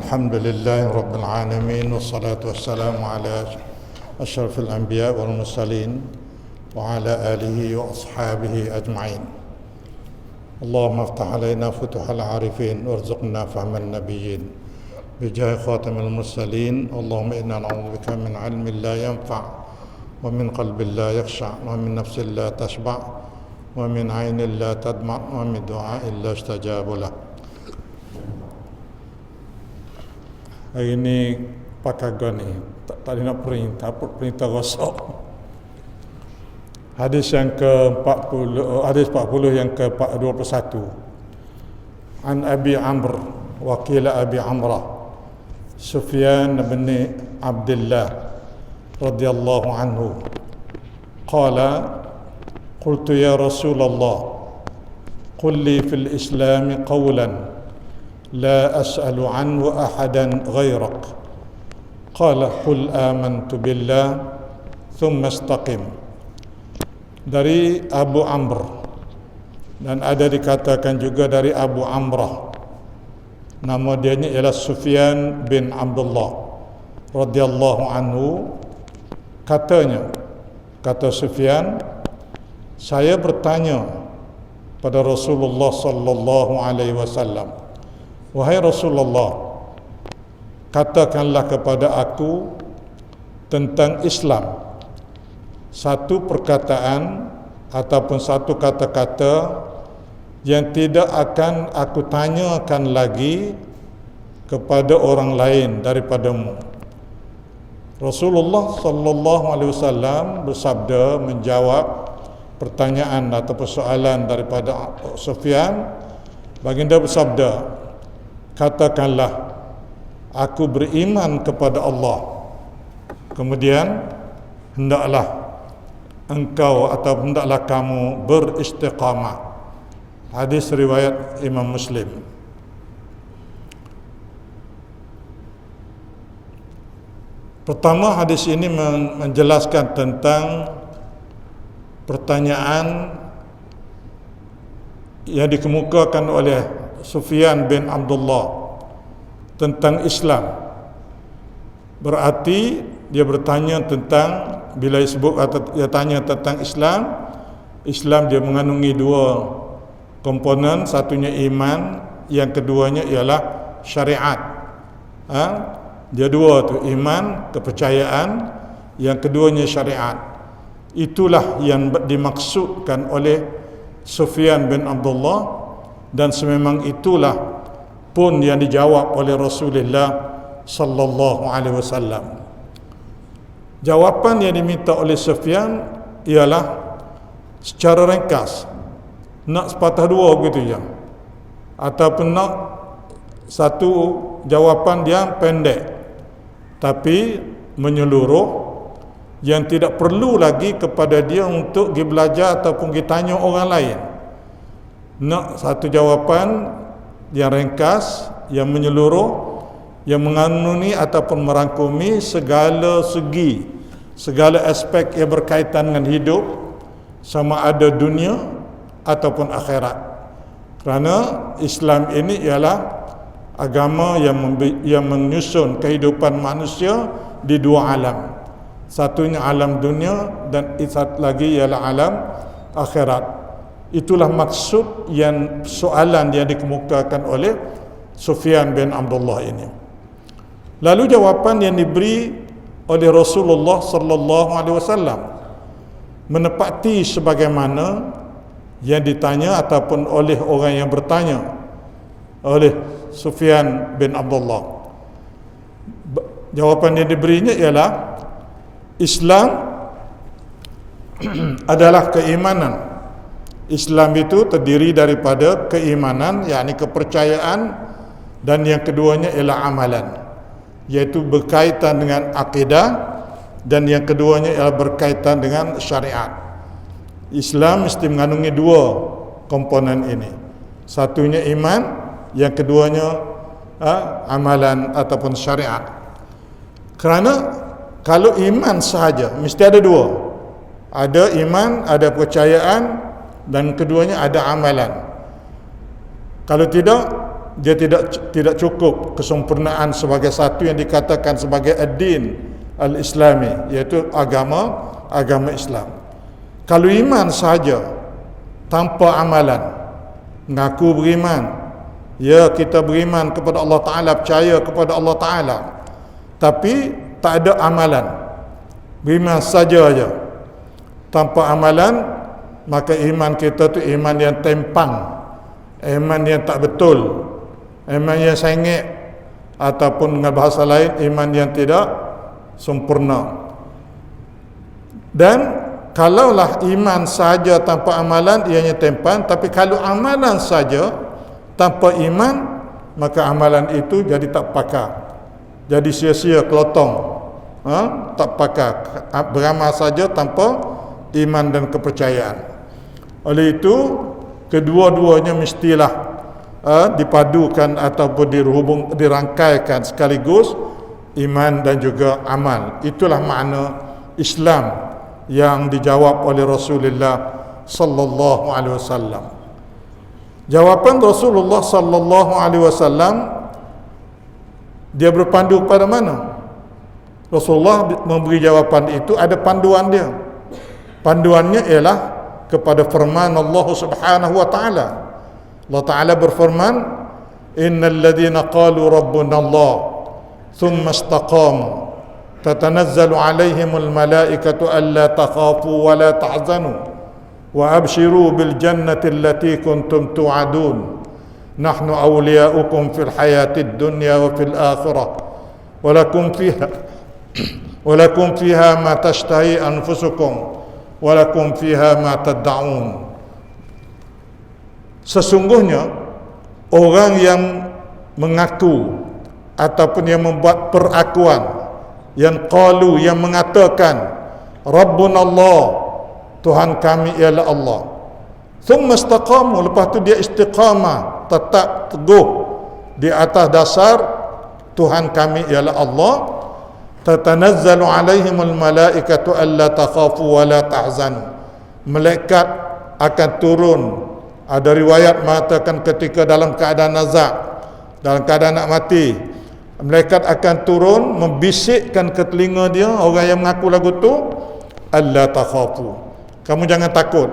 الحمد لله رب العالمين والصلاة والسلام على أشرف الأنبياء والمرسلين وعلى آله وأصحابه أجمعين. اللهم افتح علينا فتوح العارفين وارزقنا فهم النبيين بجاه خاتم المرسلين. اللهم إنا نعوذ بك من علم لا ينفع ومن قلب لا يخشع ومن نفس لا تشبع ومن عين لا تدمع ومن دعاء لا استجاب له. Hari ini pakagan ni tak nak perintah gosok. Hadis yang ke-40, hadis 40 yang ke-21. An Abi Amr wa qila Abi Amrah Sufyan bin Abdullah radhiyallahu anhu qala qultu ya Rasulullah qul li fil Islam qawlan لا أسأل عنه أحدا غيرك قال قل آمنت بالله ثم استقم. Dari Abu Amr, dan ada dikatakan juga dari Abu Amrah, nama dia ialah Sufyan bin Abdullah radhiyallahu anhu. Kata Sufyan, saya bertanya pada Rasulullah sallallahu alaihi wasallam, wahai Rasulullah, katakanlah kepada aku tentang Islam satu perkataan ataupun satu kata-kata yang tidak akan aku tanyakan lagi kepada orang lain daripadamu. Rasulullah sallallahu alaihi wasallam bersabda menjawab pertanyaan atau persoalan daripada Sufyan. Baginda bersabda, katakanlah aku beriman kepada Allah, kemudian hendaklah engkau atau hendaklah kamu beristiqamah. Hadis riwayat Imam Muslim. Pertama, hadis ini menjelaskan tentang pertanyaan yang dikemukakan oleh Sufyan bin Abdullah tentang Islam. Berarti dia bertanya tentang, bila disebut atau dia tanya tentang Islam dia mengandungi dua komponen, satunya iman, yang keduanya ialah syariat. Dia dua tu, iman, kepercayaan, yang keduanya syariat. Itulah yang dimaksudkan oleh Sufyan bin Abdullah, dan sememang itulah pun yang dijawab oleh Rasulullah sallallahu alaihi wasallam. Jawapan yang diminta oleh Sufyan ialah secara ringkas, nak sepatah dua begitu je, ataupun nak satu jawapan yang pendek tapi menyeluruh, yang tidak perlu lagi kepada dia untuk pergi belajar ataupun pergi tanya orang lain. Nak satu jawapan yang ringkas, yang menyeluruh, yang mengandungi ataupun merangkumi segala segi, segala aspek yang berkaitan dengan hidup, sama ada dunia ataupun akhirat. Kerana Islam ini ialah agama yang menyusun kehidupan manusia di dua alam. Satunya alam dunia dan satu lagi ialah alam akhirat. Itulah maksud yang soalan yang dikemukakan oleh Sufyan bin Abdullah ini. Lalu jawapan yang diberi oleh Rasulullah sallallahu alaihi wasallam menepati sebagaimana yang ditanya ataupun oleh orang yang bertanya oleh Sufyan bin Abdullah. Jawapan yang diberinya ialah Islam adalah keimanan. Islam itu terdiri daripada keimanan, yakni kepercayaan, dan yang keduanya ialah amalan, iaitu berkaitan dengan akidah, dan yang keduanya ialah berkaitan dengan syariat. Islam mesti mengandungi dua komponen ini, satunya iman, yang keduanya amalan ataupun syariat. Kerana kalau iman sahaja mesti ada dua, ada iman, ada percayaan, dan keduanya ada amalan. Kalau tidak, dia tidak cukup kesempurnaan sebagai satu yang dikatakan sebagai ad-din al-islami, iaitu agama Islam. Kalau iman saja tanpa amalan, mengaku beriman, ya kita beriman kepada Allah Ta'ala, percaya kepada Allah Ta'ala, tapi tak ada amalan, beriman saja aja tanpa amalan, maka iman kita tu iman yang tempang, iman yang tak betul, iman yang sengit, ataupun dengan bahasa lain iman yang tidak sempurna. Dan kalaulah iman saja tanpa amalan ianya tempang, tapi kalau amalan saja tanpa iman, maka amalan itu jadi tak pakar, jadi sia-sia, kelotong, tak pakar. Beramal saja tanpa iman dan kepercayaan. Oleh itu kedua-duanya mestilah dipadukan ataupun dirangkaikan sekaligus, iman dan juga amal. Itulah makna Islam yang dijawab oleh Rasulullah sallallahu alaihi wasallam. Jawapan Rasulullah sallallahu alaihi wasallam, dia berpandu kepada mana? Rasulullah memberi jawapan itu, ada panduan dia. Panduannya ialah kepada firman Allah Subhanahu wa taala. Allah Taala berfirman, innal ladzina qalu rabbuna Allah thumma istaqamu tatanazzalu alaihimul malaikatu alla takhafu wa la tahzanu wa abshiru bil jannati allati kuntum tu'adun nahnu awliya'ukum fil hayatid dunya wa fil akhirah wa lakum fiha ma tashtahi anfusukum wa lakum fiha ma tad'un. Sesungguhnya orang yang mengaku ataupun yang membuat perakuan, yang qalu, yang mengatakan Rabbuna Allah, Tuhan kami ialah Allah, thumma istaqamu, lepas tu dia istiqamah, tetap teguh di atas dasar Tuhan kami ialah Allah, tatanazzalu alaihimul malaikatu alla takhafu wa la tahzanu, malaikat akan turun. Ada riwayat mengatakan ketika dalam keadaan nazak, dalam keadaan nak mati, malaikat akan turun membisikkan ke telinga dia, orang yang mengaku lagu tu, alla takhafu, kamu jangan takut,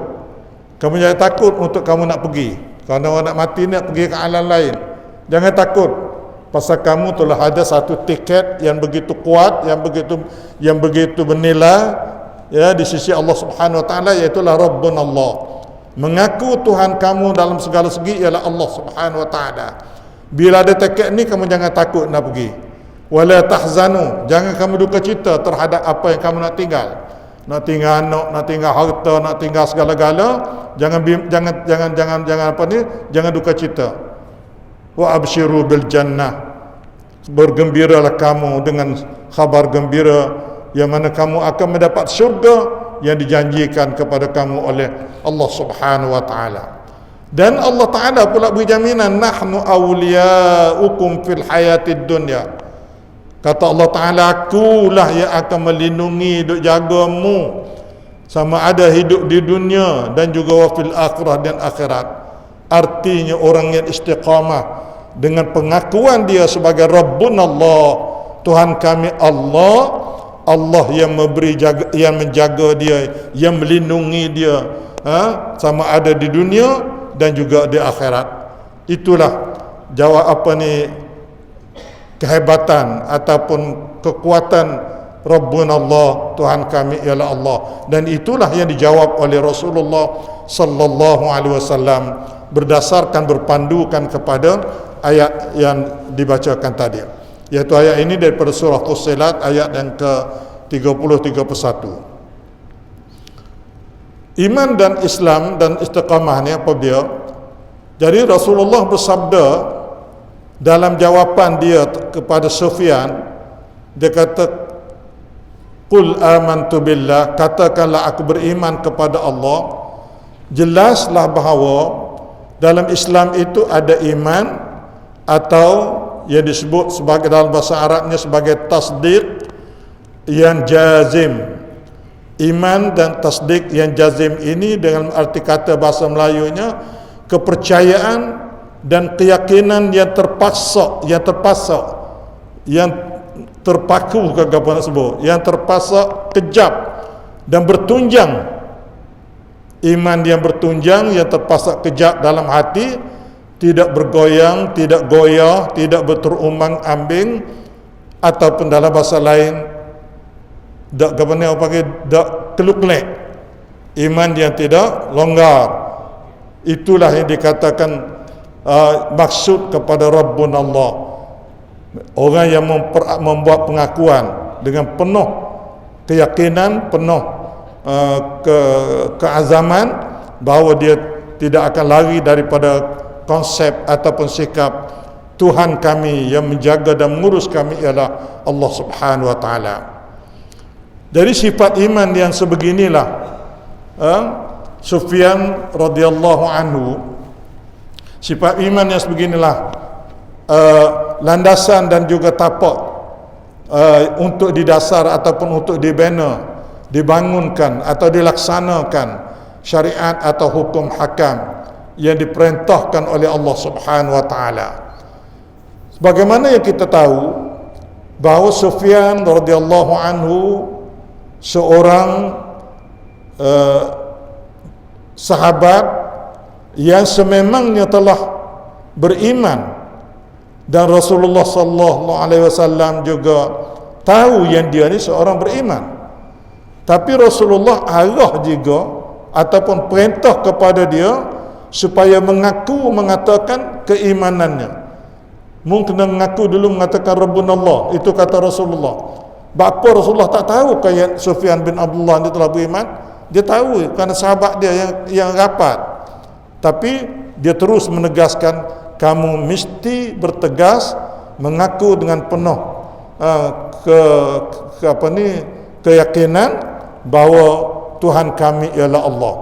kamu jangan takut untuk kamu nak pergi, kerana orang nak mati nak pergi ke alam lain, jangan takut, pasal kamu telah ada satu tiket yang begitu kuat, yang begitu bernilai, ya, di sisi Allah Subhanahu wa taala, iaitu Rabbun Allah. Mengaku Tuhan kamu dalam segala segi ialah Allah Subhanahu wa taala. Bila ada tiket ni, kamu jangan takut nak pergi. Wala tahzanu, jangan kamu duka cita terhadap apa yang kamu nak tinggal. Nak tinggal anak, nak tinggal harta, nak tinggal segala-gala, jangan apa ni? Jangan duka cita. Wa abshiru bil jannah, bergembiralah kamu dengan khabar gembira yang mana kamu akan mendapat syurga yang dijanjikan kepada kamu oleh Allah Subhanahu wa taala. Dan Allah Taala pula beri jaminan, nahnu awliya'ukum fil hayatid dunya. Kata Allah Taala, akulah yang akan melindungi, duk jagamu sama ada hidup di dunia dan juga fil akhirah, dan akhirat. Artinya orang yang istiqamah dengan pengakuan dia sebagai Rabbun Allah, Tuhan kami Allah, Allah yang memberi jaga, yang menjaga dia, yang melindungi dia, sama ada di dunia dan juga di akhirat. Itulah jawab apa ni, kehebatan ataupun kekuatan Rabbun Allah, Tuhan kami ialah Allah. Dan itulah yang dijawab oleh Rasulullah sallallahu alaihi wasallam berdasarkan, berpandukan kepada ayat yang dibacakan tadi, iaitu ayat ini daripada surah Fussilat ayat yang ke-30-31. Iman dan Islam dan istiqamah ni apa dia? Jadi Rasulullah bersabda dalam jawapan dia kepada Sufyan, dia kata, qul amantu billah, katakanlah aku beriman kepada Allah. Jelaslah bahawa dalam Islam itu ada iman, atau yang disebut sebagai dalam bahasa Arabnya sebagai tasdiq yang jazim. Iman dan tasdik yang jazim ini dengan arti kata bahasa Melayunya kepercayaan dan keyakinan yang terpasak, yang terpaku ke apa nak sebut, yang terpasak kejap dan bertunjang. Iman yang bertunjang, yang terpasak kejap dalam hati, tidak bergoyang, tidak goyah, tidak berterumbang-ambing, ataupun dalam bahasa lain dak gapane orang panggil dak keluk-kelek. Iman yang tidak longgar. Itulah yang dikatakan maksud kepada Rabbun Allah. Orang yang membuat pengakuan dengan penuh keyakinan, penuh keazaman bahawa dia tidak akan lari daripada konsep ataupun sikap Tuhan kami yang menjaga dan mengurus kami ialah Allah Subhanahu wa taala. Dari sifat iman yang sebeginilah Sufyan radhiyallahu anhu, sifat iman yang sebeginilah landasan dan juga tapak untuk didasar ataupun untuk dibina, dibangunkan atau dilaksanakan syariat atau hukum hakam yang diperintahkan oleh Allah Subhanahu wa taala. Sebagaimana yang kita tahu bahawa Sufyan radhiyallahu anhu seorang sahabat yang sememangnya telah beriman, dan Rasulullah sallallahu alaihi wasallam juga tahu yang dia ni seorang beriman. Tapi Rasulullah arah juga ataupun perintah kepada dia supaya mengatakan keimanannya. Mungkin mengaku dulu mengatakan Rabbun Allah, itu kata Rasulullah. Bapa Rasulullah tak tahu kaya Sufyan bin Abdullah dia telah beriman? Dia tahu kerana sahabat dia yang rapat. Tapi dia terus menegaskan, kamu mesti bertegas mengaku dengan penuh keyakinan bahawa Tuhan kami ialah Allah.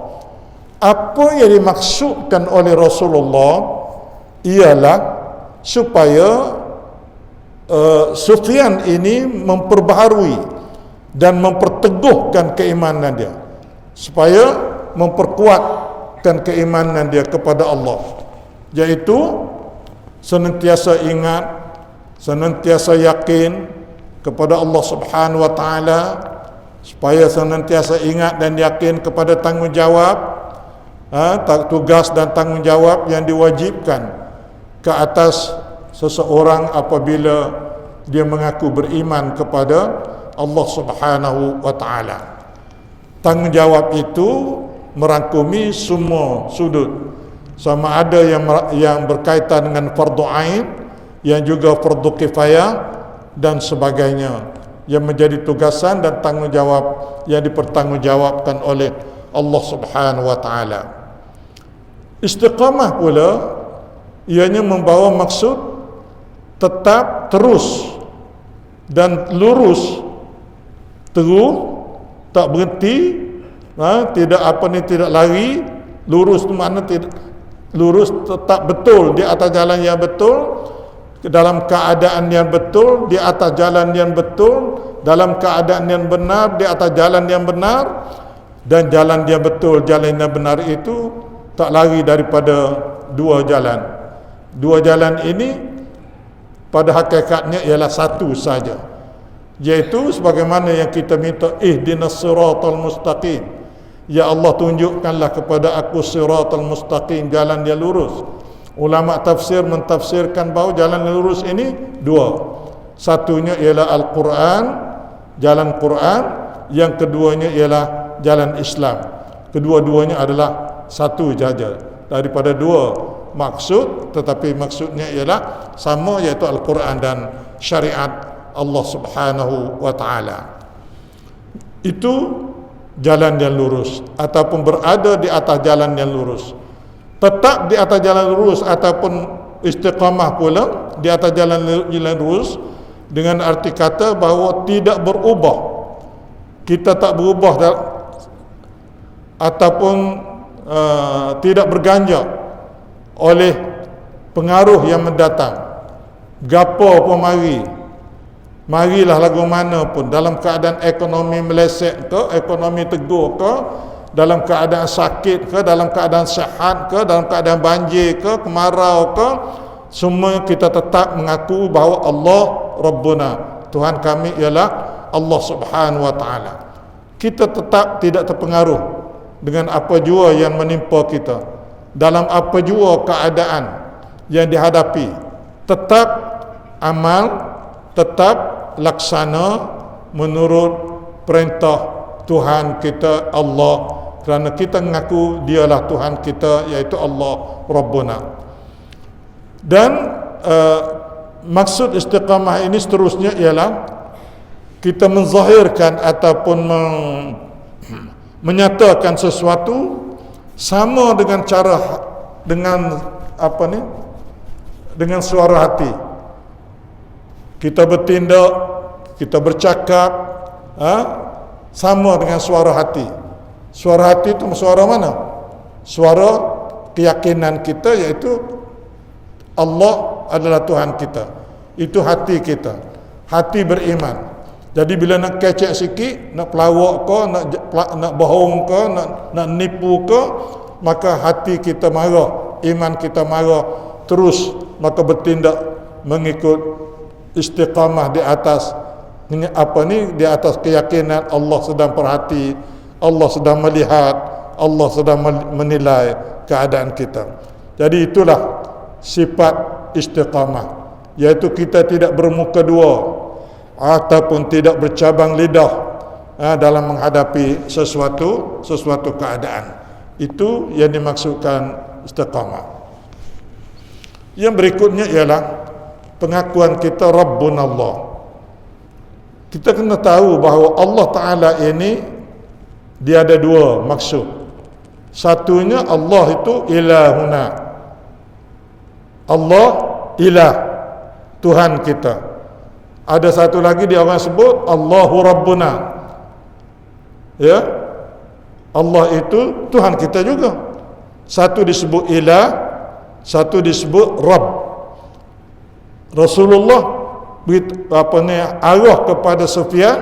Apa yang dimaksudkan oleh Rasulullah ialah supaya Sufyan ini memperbaharui dan memperteguhkan keimanan dia, supaya memperkuatkan keimanan dia kepada Allah, iaitu senantiasa ingat, senantiasa yakin kepada Allah Subhanahu wa taala, supaya senantiasa ingat dan yakin kepada tanggungjawab, tugas dan tanggungjawab yang diwajibkan ke atas seseorang apabila dia mengaku beriman kepada Allah Subhanahu wa taala. Tanggungjawab itu merangkumi semua sudut, sama ada yang berkaitan dengan fardu ain, yang juga fardu kifayah dan sebagainya, yang menjadi tugasan dan tanggungjawab yang dipertanggungjawabkan oleh Allah Subhanahu wa taala. Istiqamah pula ianya membawa maksud tetap terus dan lurus, terus tak berhenti, tidak lari. Lurus itu makna tidak lurus, tetap betul di atas jalan yang betul, dalam keadaan yang betul, di atas jalan yang betul, dalam keadaan yang benar, di atas jalan yang benar. Dan jalan yang betul, jalan yang benar itu tak lari daripada dua jalan. Dua jalan ini pada hakikatnya ialah satu saja, iaitu sebagaimana yang kita minta, ihdinas siratal mustaqim, ya Allah tunjukkanlah kepada aku siratal mustaqim, jalan yang lurus. Ulama tafsir mentafsirkan bahawa jalan yang lurus ini dua. Satunya ialah Al-Quran, jalan Quran, yang keduanya ialah jalan Islam. Kedua-duanya adalah satu saja daripada dua maksud, tetapi maksudnya ialah sama, iaitu Al-Quran dan syariat Allah Subhanahu wa taala. Itu jalan yang lurus, ataupun berada di atas jalan yang lurus. Tetap di atas jalan lurus ataupun istiqamah pula di atas jalan lurus, dengan arti kata bahawa tidak berubah. Kita tak berubah ataupun tidak berganjak oleh pengaruh yang mendatang. Gapo pun marilah lagu mana pun, dalam keadaan ekonomi meleset ke, ekonomi tegur ke, dalam keadaan sakit ke, dalam keadaan sihat ke, dalam keadaan banjir ke, kemarau ke, semua kita tetap mengaku bahawa Allah Rabbuna, Tuhan kami ialah Allah Subhanahu wa taala. Kita tetap tidak terpengaruh dengan apa jua yang menimpa kita, dalam apa jua keadaan yang dihadapi. Tetap amal, tetap laksana menurut perintah Tuhan kita Allah, kerana kita mengaku dialah Tuhan kita, iaitu Allah Rabbuna. Dan maksud istiqamah ini seterusnya ialah kita menzahirkan ataupun menyatakan sesuatu sama dengan cara, dengan apa ni, dengan suara hati. Kita bertindak, kita bercakap, sama dengan suara hati. Suara hati itu suara mana? Suara keyakinan kita, iaitu Allah adalah Tuhan kita. Itu hati kita, hati beriman. Jadi bila nak kecek sikit, nak pelawak ke, nak bohong ke, nak nipu ke, maka hati kita marah, iman kita marah, terus maka bertindak mengikut istiqamah di atas di atas keyakinan Allah sedang perhati, Allah sedang melihat, Allah sedang menilai keadaan kita. Jadi itulah sifat istiqamah, iaitu kita tidak bermuka dua ataupun tidak bercabang lidah dalam menghadapi sesuatu keadaan. Itu yang dimaksudkan istiqamah. Yang berikutnya ialah pengakuan kita Rabbunallah. Kita kena tahu bahawa Allah Ta'ala ini dia ada dua maksud. Satunya Allah itu ilahuna, Allah ilah, Tuhan kita. Ada satu lagi dia orang sebut Allahu Rabbuna, ya, Allah itu Tuhan kita juga. Satu disebut ilah, satu disebut Rabb. Rasulullah arah kepada Sufyan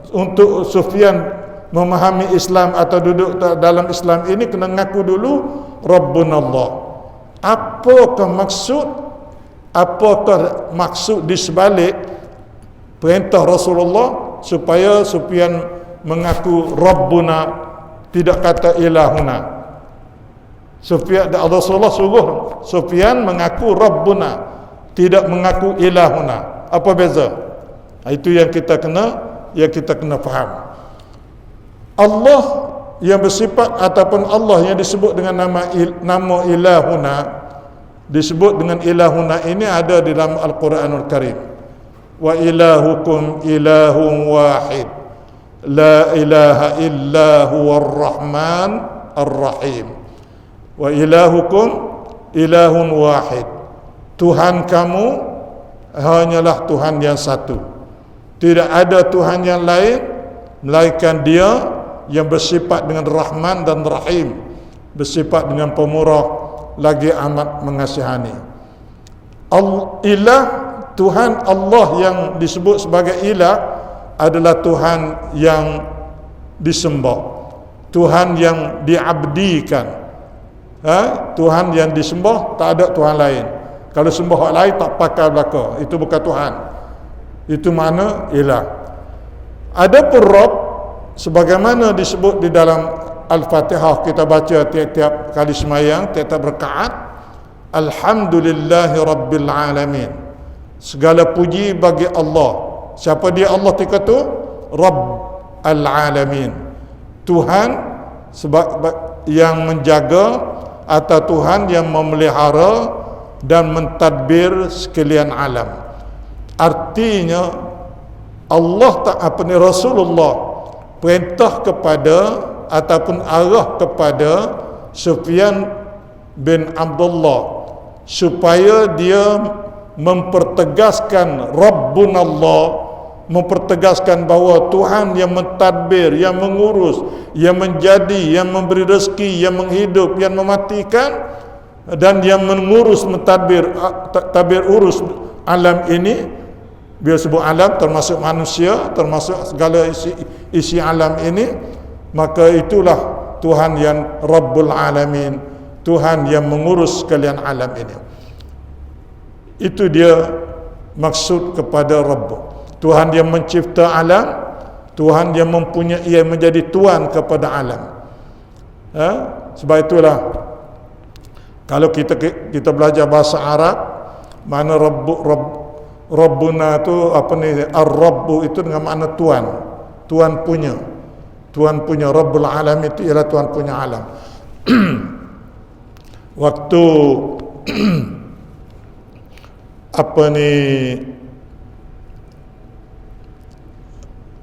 untuk Sufyan memahami Islam atau duduk dalam Islam ini, kena ngaku dulu Rabbunallah. Apakah maksud di sebalik perintah Rasulullah supaya Sufyan mengaku Rabbuna, tidak kata ilahuna? Rasulullah suruh Sufyan mengaku Rabbuna, tidak mengaku ilahuna. Apa beza? Itu yang kita kena faham. Allah yang bersifat ataupun Allah yang disebut dengan nama ilahuna, disebut dengan ilahuna ini ada di dalam Al-Quranul Karim. Wa ilahukum ilahun wahid, la ilaha illa huwar rahman ar-rahim. Wa ilahukum ilahun wahid, Tuhan kamu hanyalah Tuhan yang satu. Tidak ada Tuhan yang lain melainkan Dia yang bersifat dengan Rahman dan Rahim, bersifat dengan pemurah lagi amat mengasihani. Ilah, Tuhan Allah yang disebut sebagai ilah adalah Tuhan yang disembah, Tuhan yang diabdikan, Tuhan yang disembah, tak ada Tuhan lain. Kalau sembah orang lain tak pakai belaka, itu bukan Tuhan. Itu mana ilah. Adapun Rabb, sebagaimana disebut di dalam Al-Fatihah, kita baca tiap-tiap kali semayang, tiap-tiap rakaat, Alhamdulillahi Rabbil Alamin. Segala puji bagi Allah. Siapa dia Allah tika tu? Rabb Al-Alamin, Tuhan yang menjaga atau Tuhan yang memelihara dan mentadbir sekalian alam. Artinya Allah Rasulullah perintah kepada ataupun arah kepada Sufyan bin Abdullah supaya dia mempertegaskan Rabbunallah, mempertegaskan bahawa Tuhan yang mentadbir, yang mengurus, yang menjadi, yang memberi rezeki, yang menghidup, yang mematikan, dan yang mengurus, mentadbir, urus alam ini. Bila sebut alam termasuk manusia, termasuk segala isi alam ini. maka itulah Tuhan yang Rabbul Alamin, Tuhan yang mengurus sekalian alam ini. Itu dia maksud kepada Rabb, Tuhan yang mencipta alam, Tuhan yang mempunyai, yang menjadi tuan kepada alam. Sebab itulah kalau kita belajar bahasa Arab, mana Rabbuna tu apa ni, Ar-Rabbu itu dengan makna tuan, tuan punya, Rabbul Alam itu ialah tuan punya alam. Waktu apa ni,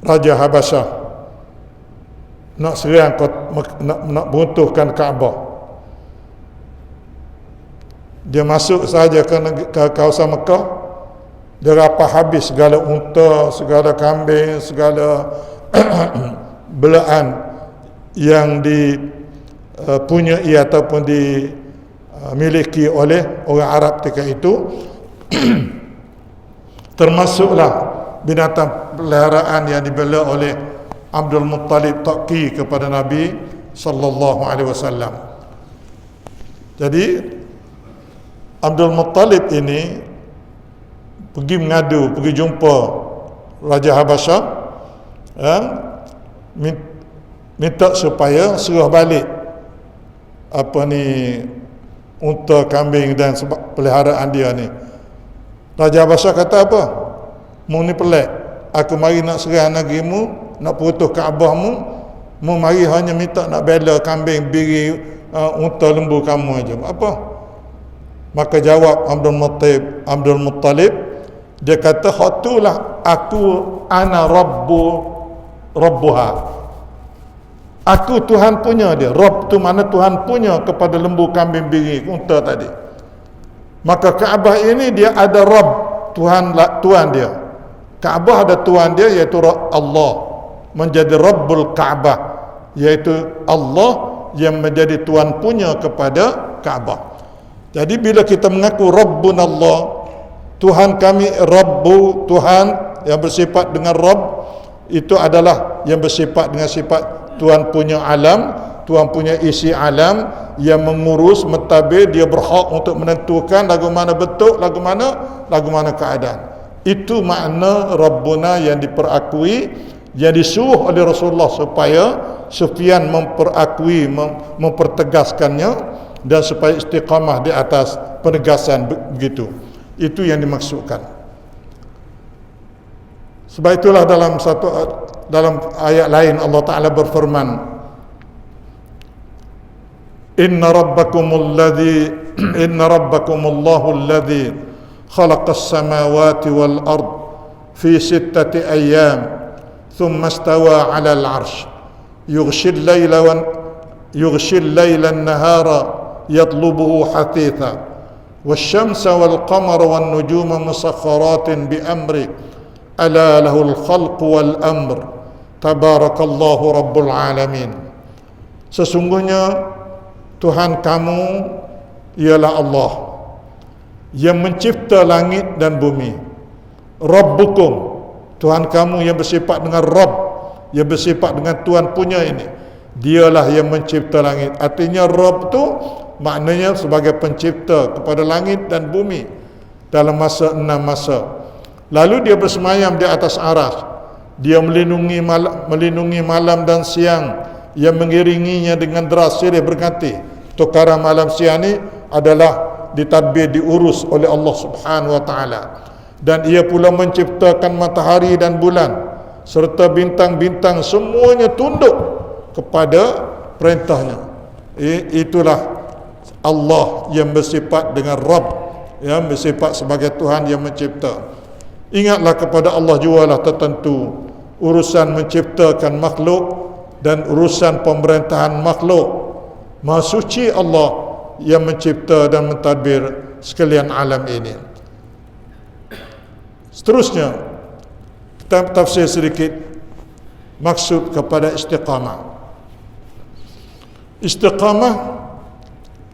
Raja Habasyah nak serang, nak runtuhkan Kaabah, dia masuk saja ke kawasan Mekah, dia rapah habis segala unta, segala kambing, segala belaan yang dipunyai ataupun dimiliki oleh orang Arab ketika itu. Termasuklah binatang peliharaan yang dibela oleh Abdul Muttalib Taqi kepada Nabi sallallahu alaihi wasallam. Jadi Abdul Muttalib ini pergi jumpa Raja Habasyah, minta supaya serah balik apa ni, unta, kambing dan peliharaan dia ni. Raja Habasyah kata apa? Mu ni pelik, aku mari nak serang negerimu, nak putus Kaabahmu, mu mari hanya minta nak bela kambing, biri, unta, lembu kamu aja. Apa? Maka jawab Abdul Muttalib, dia kata, "Khatulah aku, ana rabbuha." Aku Tuhan punya dia. Rabb tu mana Tuhan punya kepada lembu, kambing, biri, unta tadi. Maka Kaabah ini dia ada Rabb, Tuhan dia. Kaabah ada Tuhan dia, iaitu Allah, menjadi Rabbul Kaabah, iaitu Allah yang menjadi Tuhan punya kepada Kaabah. Jadi bila kita mengaku Rabbun Allah, Tuhan kami Rabbu, Tuhan yang bersifat dengan Rabb, itu adalah yang bersifat dengan sifat Tuhan punya alam, Tuhan punya isi alam, yang mengurus, mentadbir, dia berhak untuk menentukan lagu mana bentuk, lagu mana keadaan. Itu makna Rabbuna yang diperakui, yang disuruh oleh Rasulullah supaya Sufyan memperakui, mempertegaskannya, dan supaya istiqamah di atas penegasan begitu. Itu yang dimaksudkan. Sebab itulah dalam ayat lain Allah Ta'ala berfirman, Inna rabbakumullahu alladhi khalaqas samawati wal ard fi 6 ayyam thumma istawa 'ala al-'arsh yughshi al-layla an-nahara yatlubuhu hathitha wash-shamsa wal-qamara wan-nujuma musakhkharatin bi amri ala lahul khalqu wal amr tabarakallahu rabbul alamin. Sesungguhnya Tuhan kamu ialah Allah yang mencipta langit dan bumi. Rabbukum, Tuhan kamu yang bersifat dengan Rabb, yang bersifat dengan Tuhan punya ini, dialah yang mencipta langit. Artinya Rabb tu maknanya sebagai pencipta kepada langit dan bumi dalam masa 6 masa. Lalu dia bersemayam di atas aras, dia melindungi malam dan siang, yang mengiringinya dengan deras silih berganti. Tukaran malam siang ni adalah ditadbir, diurus oleh Allah Subhanahu wa taala. Dan ia pula menciptakan matahari dan bulan serta bintang-bintang, semuanya tunduk kepada perintahnya. Itulah Allah yang bersifat dengan Rabb, yang bersifat sebagai Tuhan yang mencipta. Ingatlah kepada Allah jualah tertentu urusan menciptakan makhluk dan urusan pemerintahan makhluk. Maha suci Allah yang mencipta dan mentadbir sekalian alam ini. Seterusnya, kita tafsir sedikit maksud kepada istiqamah. Istiqamah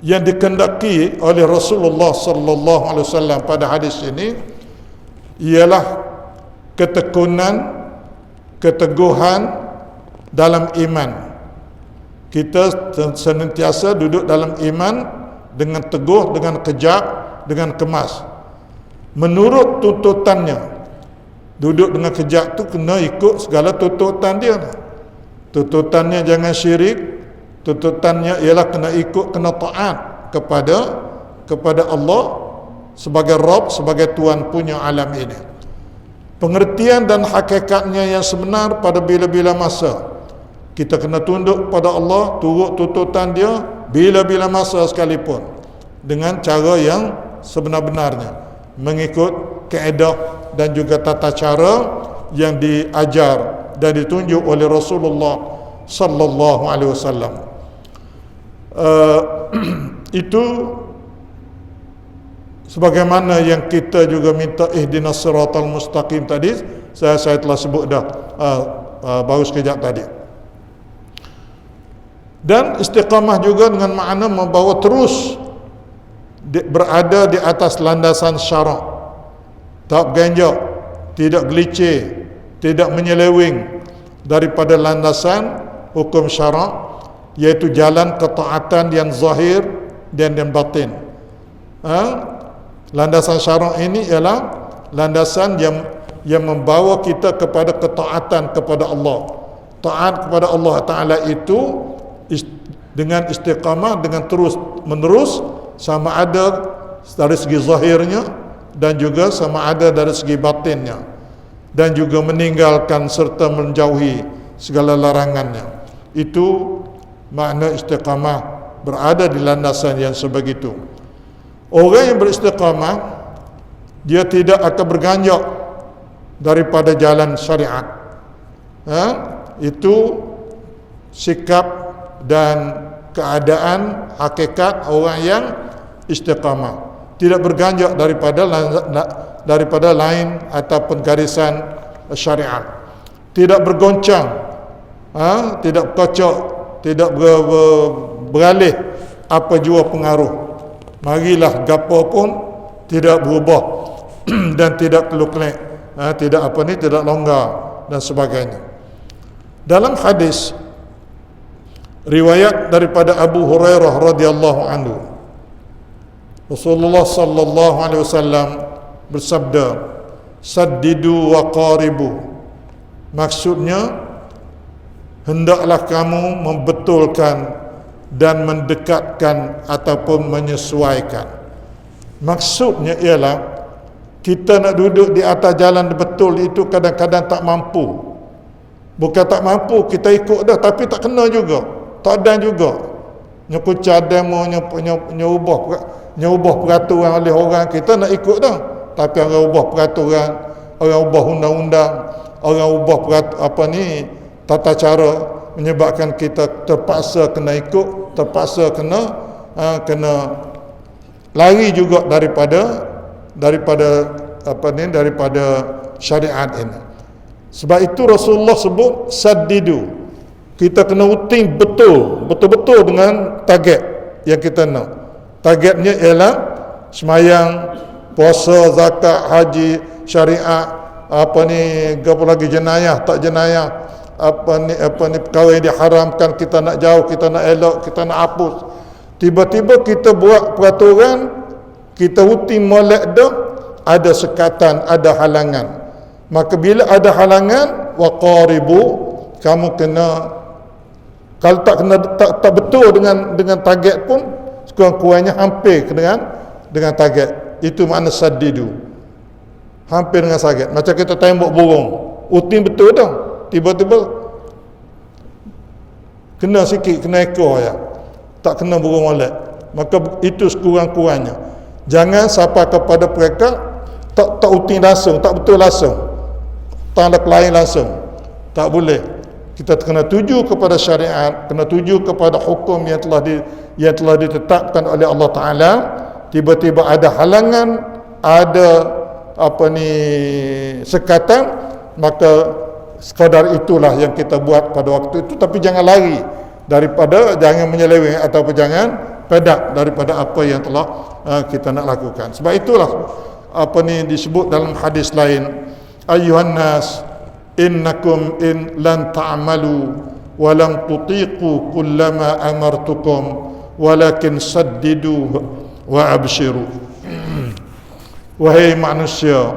yang dikehendaki oleh Rasulullah sallallahu alaihi wasallam pada hadis ini ialah ketekunan, keteguhan dalam iman, kita senantiasa duduk dalam iman dengan teguh, dengan kejap, dengan kemas. Menurut tuntutannya. Duduk dengan kejap tu kena ikut segala tuntutan dia. Tuntutannya jangan syirik. Tuntutannya ialah kena ikut, kena taat kepada Allah sebagai Rabb, sebagai Tuhan punya alam ini. Pengertian dan hakikatnya yang sebenar pada bila-bila masa. Kita kena tunduk pada Allah, turut tuntutan dia bila-bila masa sekalipun, dengan cara yang sebenar-benarnya, mengikut kaedah dan juga tata cara yang diajar dan ditunjuk oleh Rasulullah sallallahu alaihi wasallam. Itu sebagaimana yang kita juga minta ihdinas siratal mustaqim tadi, saya telah sebut dah baru sekejap tadi. Dan istiqamah juga dengan makna membawa terus berada di atas landasan syarak, tak ganjak, tidak gelicir, tidak menyeleweng daripada landasan hukum syarak, iaitu jalan ketaatan yang zahir dan yang batin. Landasan syarak ini ialah landasan yang membawa kita kepada ketaatan kepada Allah. Taat kepada Allah Ta'ala itu dengan istiqamah, dengan terus menerus, sama ada dari segi zahirnya dan juga sama ada dari segi batinnya, dan juga meninggalkan serta menjauhi segala larangannya. Itu makna istiqamah, berada di landasan yang sebegitu. Orang yang beristiqamah, dia tidak akan berganjak daripada jalan syariat. Itu sikap dan keadaan hakikat orang yang istiqamah, tidak berganjak daripada lain ataupun garisan syariat, tidak bergoncang, tidak kocok, tidak beralih apa jua pengaruh. Marilah gapo pun tidak berubah dan tidak keluk-kelek, tidak longgar dan sebagainya. Dalam hadis riwayat daripada Abu Hurairah radhiyallahu anhu, Rasulullah sallallahu alaihi wasallam bersabda, saddidu wa qaribu. Maksudnya, hendaklah kamu membetulkan dan mendekatkan ataupun menyesuaikan. Maksudnya ialah kita nak duduk di atas jalan betul itu kadang-kadang tak mampu. Bukan tak mampu, kita ikut dah tapi tak kena juga, tak ada juga. Nyekuca demo, nyubah peraturan oleh orang, kita nak ikut dah. Tapi orang ubah peraturan, orang ubah undang-undang, orang ubah tata cara, menyebabkan kita terpaksa kena ikut, terpaksa kena lari juga daripada syariat ini. Sebab itu Rasulullah sebut saddidu. Kita kena uting betul-betul dengan target yang kita nak. Targetnya ialah semayang, puasa, zakat, haji, syariat, jenayah, tak jenayah, perkara yang diharamkan kita nak jauh, kita nak elok, kita nak hapus. Tiba-tiba kita buat peraturan, kita uting molek dah, ada sekatan, ada halangan. Maka bila ada halangan, waqaribu, kamu kena, kalau tak betul dengan target pun, sekurang-kurangnya hampir dengan target. Itu makna saddidu, hampir dengan target. Macam kita tembak burung, uting betul dah, tiba-tiba kena sikit, kena ekor ya, tak kena burung molek. Maka itu sekurang-kurangnya. Jangan sampai kepada mereka tak uting langsung, tak betul langsung, tak lain langsung, tak boleh. Kita kena tuju kepada syariat, kena tuju kepada hukum yang telah ditetapkan oleh Allah Ta'ala. Tiba-tiba ada halangan, ada sekatan, maka sekadar itulah yang kita buat pada waktu itu. Tapi jangan lari jangan menyeleweng ataupun jangan pedak daripada apa yang telah kita nak lakukan. Sebab itulah disebut dalam hadis lain, ayyuhan nas innakum in lan ta'malu walam tutiqu kullama amartukum walakin saddidu wa abshiru. Wahai manusia,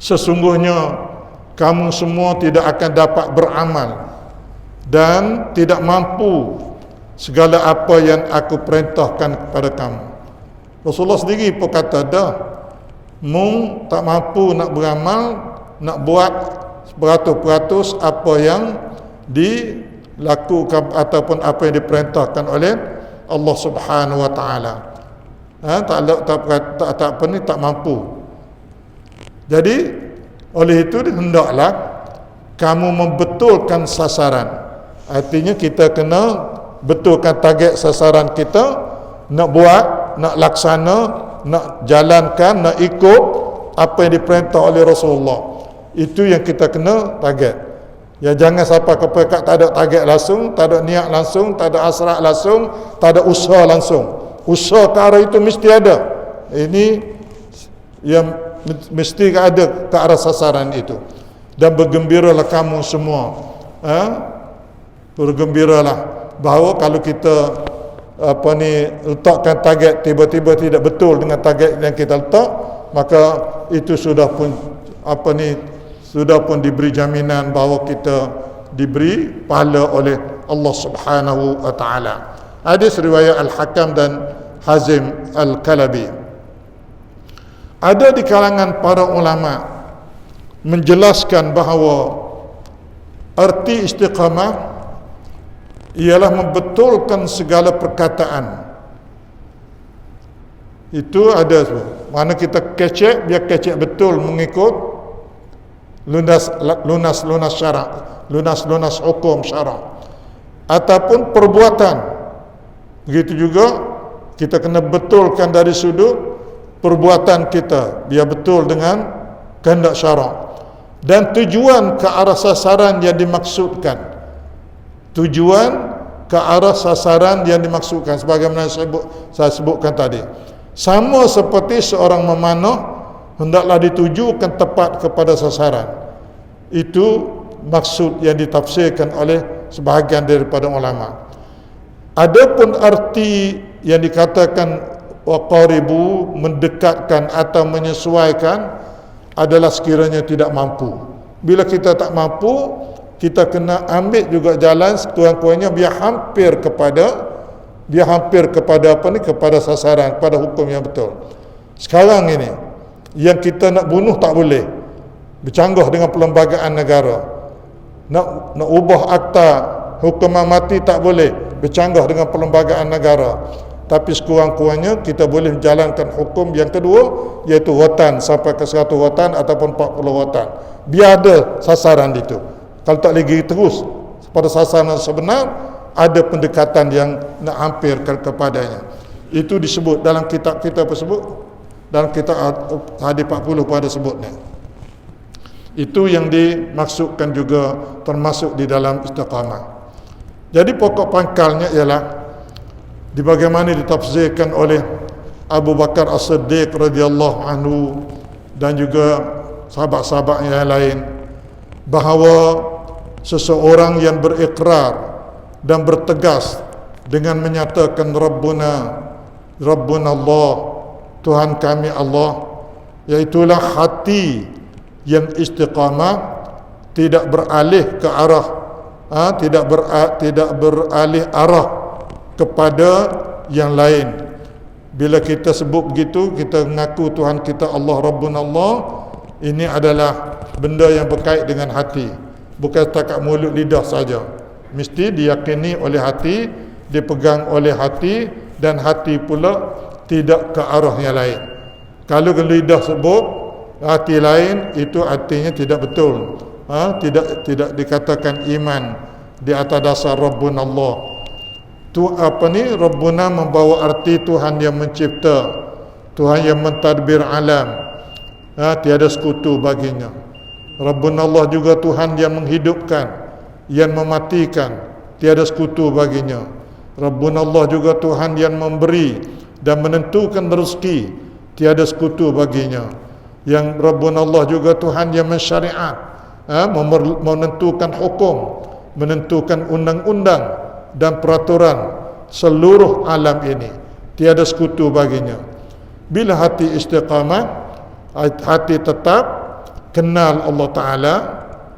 sesungguhnya kamu semua tidak akan dapat beramal dan tidak mampu segala apa yang aku perintahkan kepada kamu. Rasulullah sendiri pun kata dah, mung tak mampu nak beramal, nak buat beratus-beratus apa yang dilakukan ataupun apa yang diperintahkan oleh Allah Subhanahu wa taala. Tak mampu. Jadi oleh itu hendaklah kamu membetulkan sasaran. Artinya kita kena betulkan target sasaran kita, nak buat, nak laksana, nak jalankan, nak ikut apa yang diperintah oleh Rasulullah. Itu yang kita kena target. Ya, jangan sampai kepekat tak ada target langsung, tak ada niat langsung, tak ada hasrat langsung, tak ada usaha langsung. Usaha ke arah itu mesti ada. Ini yang mesti ada ke arah sasaran itu. Dan bergembiralah kamu semua. Bergembiralah bahawa kalau kita letakkan target tiba-tiba tidak betul dengan target yang kita letak, maka itu sudah pun diberi jaminan bahawa kita diberi pahala oleh Allah Subhanahu wa taala. Hadis riwayat Al-Hakam dan Hazim Al-Kalabi. Ada di kalangan para ulama menjelaskan bahawa arti istiqamah ialah membetulkan segala perkataan. Itu ada mana kita kecek, biar kecek betul mengikut lunas syarak, lunas hukum syarak, ataupun perbuatan. Begitu juga kita kena betulkan dari sudut perbuatan kita, biar betul dengan kehendak syarak, dan tujuan ke arah sasaran yang dimaksudkan. Tujuan ke arah sasaran yang dimaksudkan sebagaimana saya sebutkan tadi. Sama seperti seorang memanah hendaklah ditujukan tepat kepada sasaran. Itu maksud yang ditafsirkan oleh sebahagian daripada ulama. Adapun arti yang dikatakan waqaribu, mendekatkan atau menyesuaikan, adalah sekiranya tidak mampu. Bila kita tak mampu, kita kena ambil juga jalan sekurang-kurangnya biar hampir kepada kepada sasaran, kepada hukum yang betul. Sekarang ini yang kita nak bunuh tak boleh, bercanggah dengan perlembagaan negara. Nak ubah akta hukuman mati tak boleh, bercanggah dengan perlembagaan negara. Tapi sekurang-kurangnya kita boleh menjalankan hukum yang kedua, iaitu watan sampai ke 100 watan ataupun 40 watan. Biar ada sasaran itu. Kalau tak lagi terus pada sasaran sebenar, ada pendekatan yang nak hampir kepadanya. Itu disebut dalam kitab kita tersebut, dalam kitab hadis 40 pada sebutnya. Itu yang dimaksudkan juga termasuk di dalam istiqamah. Jadi pokok pangkalnya ialah dibagaimana ditafsirkan oleh Abu Bakar As-Siddiq radhiyallahu anhu dan juga sahabat-sahabat yang lain, bahawa seseorang yang berikrar dan bertegas dengan menyatakan Rabbuna Allah, Tuhan kami Allah, iaitulah hati yang istiqamah, tidak beralih ke arah tidak beralih arah kepada yang lain. Bila kita sebut begitu, kita mengaku Tuhan kita Allah, Rabbuna Allah, ini adalah benda yang berkait dengan hati, bukan setakat mulut lidah saja. Mesti diyakini oleh hati, dipegang oleh hati, dan hati pula tidak ke arah yang lain. Kalau lidah sebut hati lain, itu artinya tidak betul. Tidak dikatakan iman di atas dasar Rabbuna Allah. Rabbuna membawa arti Tuhan yang mencipta, Tuhan yang mentadbir alam, tiada sekutu baginya. Rabbuna Allah juga Tuhan yang menghidupkan, yang mematikan, tiada sekutu baginya. Rabbuna Allah juga Tuhan yang memberi dan menentukan rezeki, tiada sekutu baginya. Yang Rabbuna Allah juga Tuhan yang mensyariat, menentukan hukum, menentukan undang-undang dan peraturan seluruh alam ini. Tiada sekutu baginya. Bila hati istiqamah, hati tetap kenal Allah Ta'ala,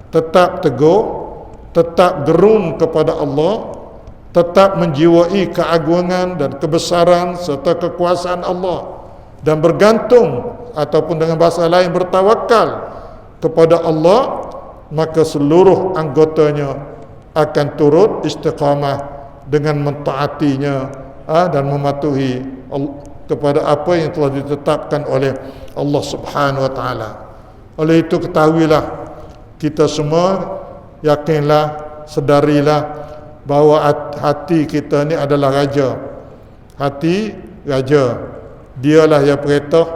tetap teguh, tetap gerun kepada Allah, tetap menjiwai keagungan dan kebesaran serta kekuasaan Allah, dan bergantung ataupun dengan bahasa lain bertawakal kepada Allah, maka seluruh anggotanya akan turut istiqamah dengan mentaatinya dan mematuhi kepada apa yang telah ditetapkan oleh Allah Subhanahu wa taala. Oleh itu ketahuilah, kita semua yakinlah, sedarilah bahawa hati kita ni adalah raja. Hati raja. Dialah yang perintah,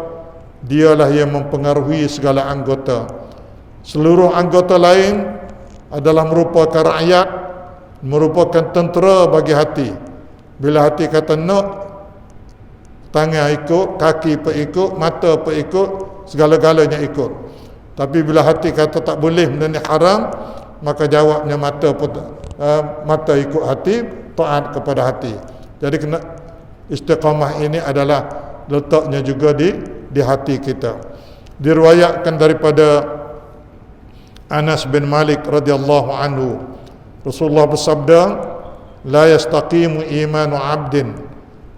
dialah yang mempengaruhi segala anggota. Seluruh anggota lain adalah merupakan rakyat, merupakan tentera bagi hati. Bila hati kata nak, tangan ikut, kaki pun ikut, mata pun ikut, segala-galanya ikut. Tapi bila hati kata tak boleh, benda ni haram, maka jawabnya mata pun mata ikut hati, taat kepada hati. Jadi kena istiqamah ini adalah letaknya juga di hati kita. Diriwayatkan daripada Anas bin Malik radhiyallahu anhu, Rasulullah bersabda, la yastaqimu imanu 'abdin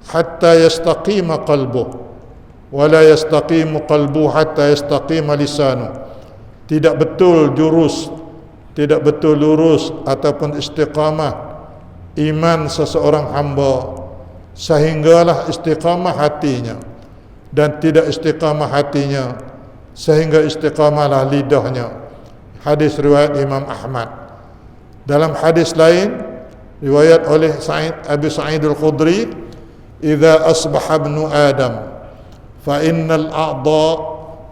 hatta yastaqima qalbuh wa la yastaqimu qalbuhu hatta yastaqima lisanuh. Tidak betul jurus, tidak betul lurus ataupun istiqamah iman seseorang hamba sehinggalah istiqamah hatinya, dan tidak istiqamah hatinya sehingga istiqamahlah lidahnya. Hadis riwayat Imam Ahmad. Dalam hadis lain riwayat oleh Abi Sa'id Al-Khudri, idza asbaha ibnu Adam fa innal a'dha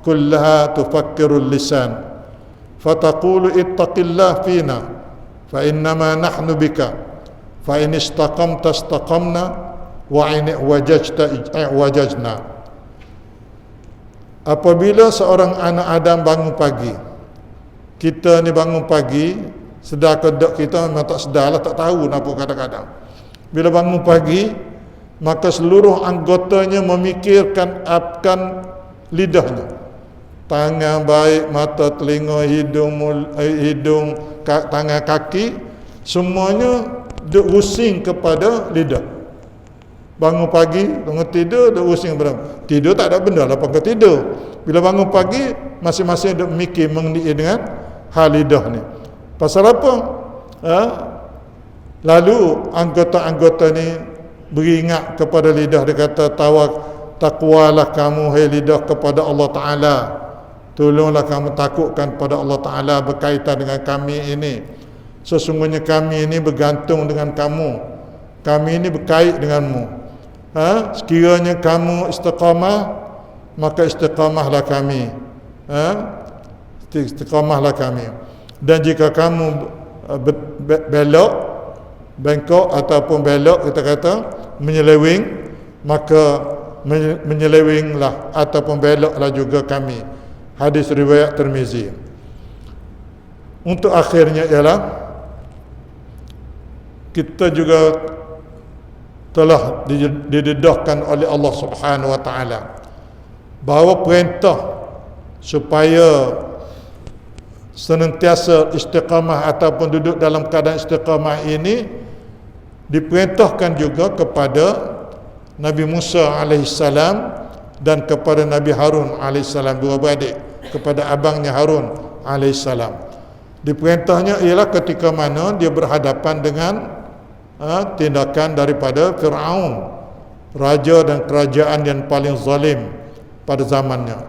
kullaha tufakkiru al-lisan fataqulu ittaqillah fina fa innama nahnu bika fa in istaqamta istaqamna wa in wajajta wajajna. Apabila seorang anak Adam bangun pagi, kita ni bangun pagi, sedar kedak kita memang tak sedarlah, tak tahu apa kadang-kadang. Bila bangun pagi, maka seluruh anggotanya memikirkan akan lidahnya. Tangan baik, mata, telinga, hidung, tangan, kaki, semuanya duk pusing kepada lidah. Bangun pagi, bangun tidur, duk pusing berapa? Tidur tak ada benda lah, pakai tidur. Bila bangun pagi, masing-masing duk mikir mengenai dengan hal lidah ni. Pasal apa? Lalu anggota-anggota ni beringat kepada lidah. Dia kata, takwalah kamu hai lidah kepada Allah Ta'ala. Tolonglah kamu takutkan pada Allah Ta'ala berkaitan dengan kami ini. Sesungguhnya kami ini bergantung dengan kamu. Kami ini berkait denganmu. Sekiranya kamu istiqamah, maka istiqamahlah kami. Istiqamahlah kami. Dan jika kamu belok, bengkok ataupun belok, kita kata menyeleweng, maka menyelewenglah ataupun beloklah juga kami. Hadis riwayat Tirmizi. Untuk akhirnya ialah kita juga telah didedahkan oleh Allah Subhanahu wa taala bahawa perintah supaya senantiasa istiqamah ataupun duduk dalam keadaan istiqamah ini diperintahkan juga kepada Nabi Musa alaihissalam dan kepada Nabi Harun alaihissalam, dua beradik, kepada abangnya Harun alaihissalam. Diperintahnya ialah ketika mana dia berhadapan dengan tindakan daripada Fir'aun, raja dan kerajaan yang paling zalim pada zamannya.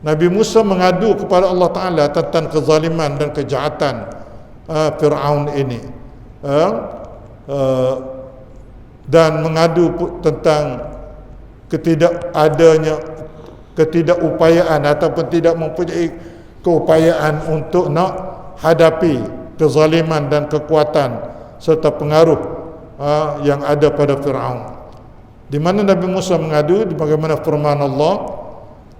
Nabi Musa mengadu kepada Allah Ta'ala tentang kezaliman dan kejahatan Fir'aun ini, dan mengadu tentang ketidakupayaan ataupun tidak mempunyai keupayaan untuk nak hadapi kezaliman dan kekuatan serta pengaruh yang ada pada Fir'aun. Di mana Nabi Musa mengadu, di bagaimana firman Allah,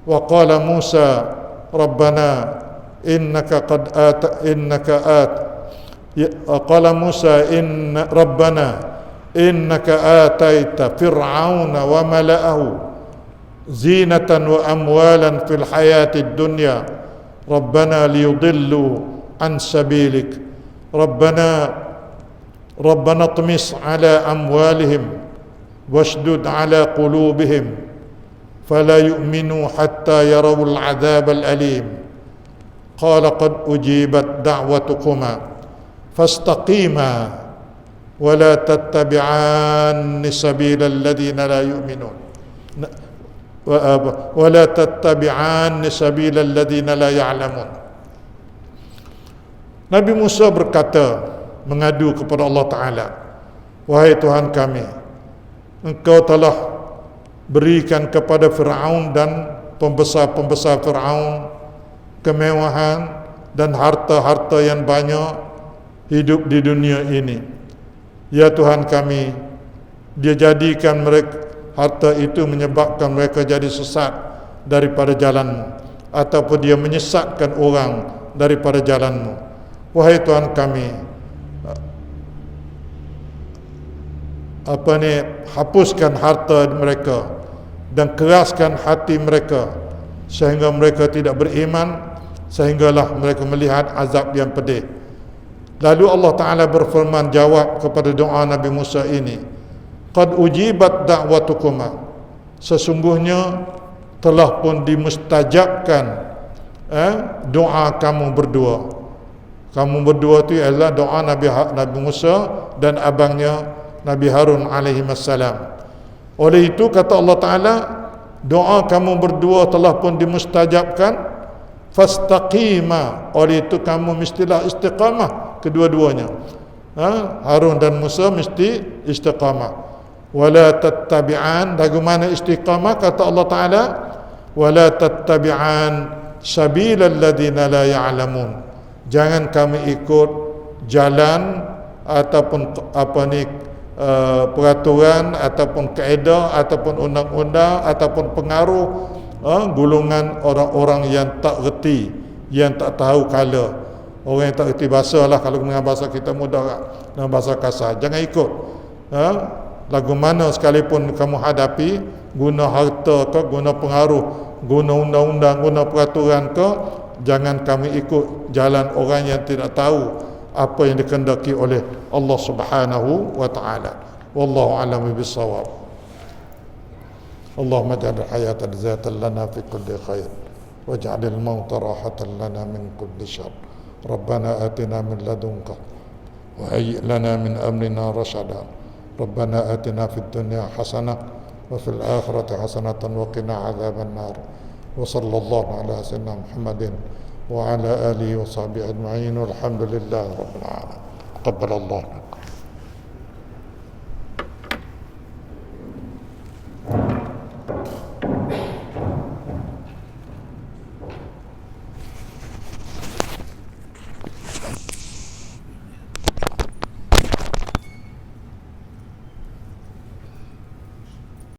wa qala Musa rabbana innaka qala Musa inna rabbana innaka ataita fir'auna wa mala'ahu zinatan wa amwalan fil hayatid dunya rabbana liyudillu an sabilik rabbana tmis ala amwalihim washdud ala qulubihim فلا يؤمنوا حتى يروا العذاب الأليم قال قد أجيبت دعوتكما فاستقيما ولا تتبعان سبيل الذين لا يؤمنون ولا تتبعان سبيل الذين لا يعلمون. Nabi Musa berkata, mengadu kepada Allah Ta'ala, wahai Tuhan kami, Engkau telah berikan kepada Fir'aun dan pembesar-pembesar Fir'aun kemewahan dan harta-harta yang banyak hidup di dunia ini. Ya Tuhan kami, dia jadikan mereka, harta itu menyebabkan mereka jadi sesat daripada jalan-Mu, ataupun dia menyesatkan orang daripada jalan-Mu. Wahai Tuhan kami, hapuskan harta mereka dan keraskan hati mereka sehingga mereka tidak beriman, sehinggalah mereka melihat azab yang pedih. Lalu Allah Ta'ala berfirman jawab kepada doa Nabi Musa ini, qad ujibat da'watukuma, sesungguhnya telah pun dimustajabkan doa kamu berdua. Kamu berdua itu adalah doa Nabi Musa dan abangnya Nabi Harun alaihi wassalam. Oleh itu kata Allah Ta'ala, doa kamu berdua telah pun dimustajabkan, fastaqima, oleh itu kamu mestilah istiqamah kedua-duanya. Harun dan Musa mesti istiqamah. Wala tattabi'an, bagaimana istiqamah kata Allah Ta'ala, wala tattabi'an sabilal ladina la ya'lamun, jangan kami ikut jalan ataupun peraturan ataupun kaedah ataupun undang-undang ataupun pengaruh golongan orang-orang yang tak reti, yang tak tahu kala, orang yang tak reti bahasa lah, kalau dengan bahasa kita mudah, dengan bahasa kasar. Jangan ikut lagu mana sekalipun kamu hadapi, guna harta ke, guna pengaruh, guna undang-undang, guna peraturan ke, jangan kami ikut jalan orang yang tidak tahu apa yang dikehendaki oleh Allah Subhanahu wa Ta'ala. Wallahu a'lam bis-shawab. Allahumma ij'al al-hayata zatan lana fi kulli khair waj'al al-mauta rahatan lana min kulli syarr. Rabbana atina min ladunka wa hayyi' lana min amrina rashada. Rabbana atina fid dunya hasanah wa fil akhirati hasanatan wa qina adzaban nar. Wa sallallahu ala sayyidina Muhammadin وعلى آله وصحبه أجمعين والحمد لله رب العالمين. تقبل الله.